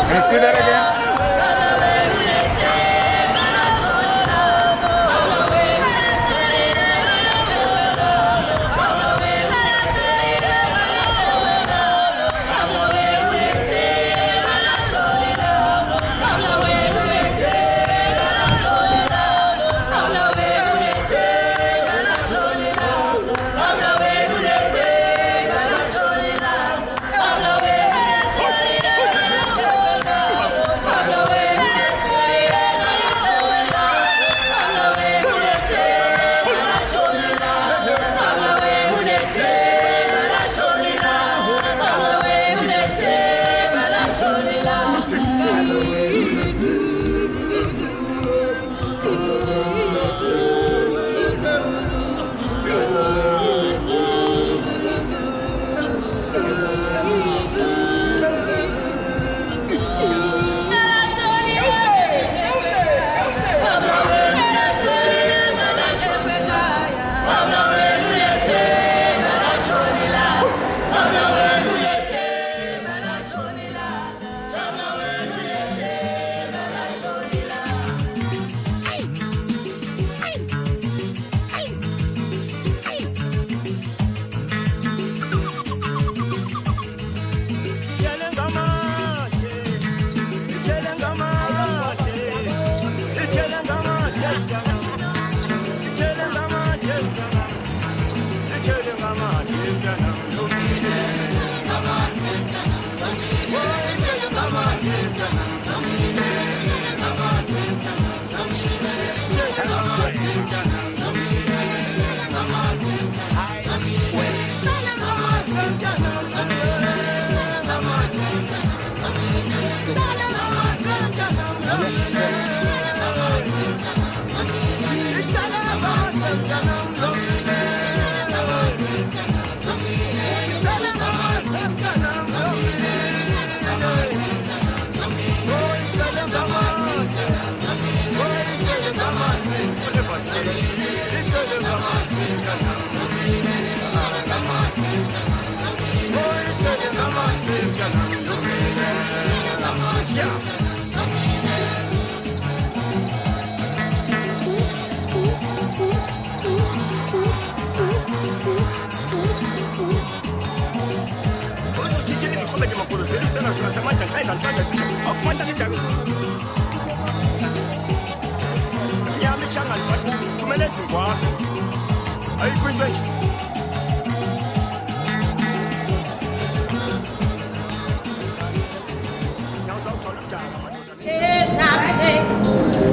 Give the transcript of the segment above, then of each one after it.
Can you see that again?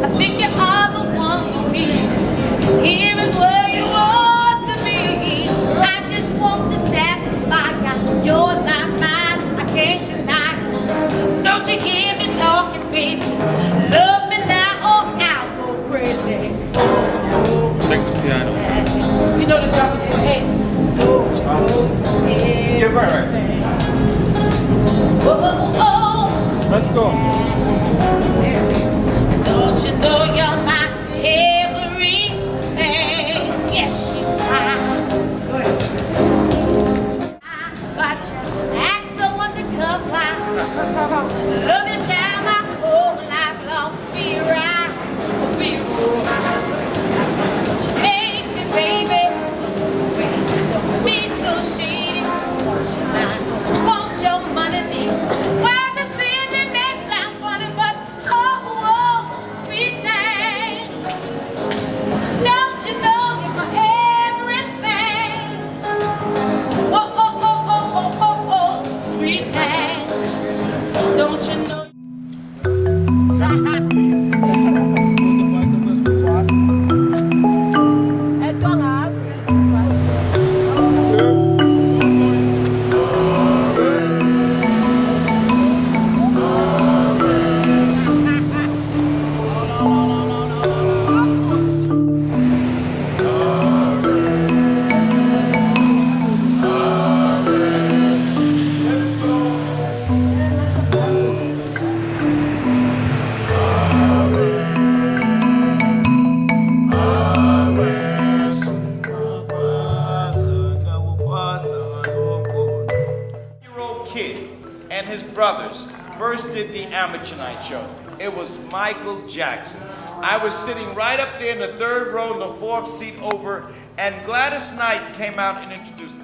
I think you are the one for me. Here is where you want to be. I just want to satisfy you. You're not mine, I can't deny. Don't you hear me talking, baby? Love me now or I'll go crazy. Next piano. You know the drop it to hey. Don't you know everything. Let's go. Don't you know you're my everything? Yes, you are. Go ahead. But you act so undercover. Love you, child, my whole life long. Be right, be right. But you make me, baby. Don't be so shady. Want your money, baby. Why the sin that mess? I'm funny, but did the Amateur Night Show. It was Michael Jackson. I was sitting right up there in the third row in the fourth seat over, and Gladys Knight came out and introduced me.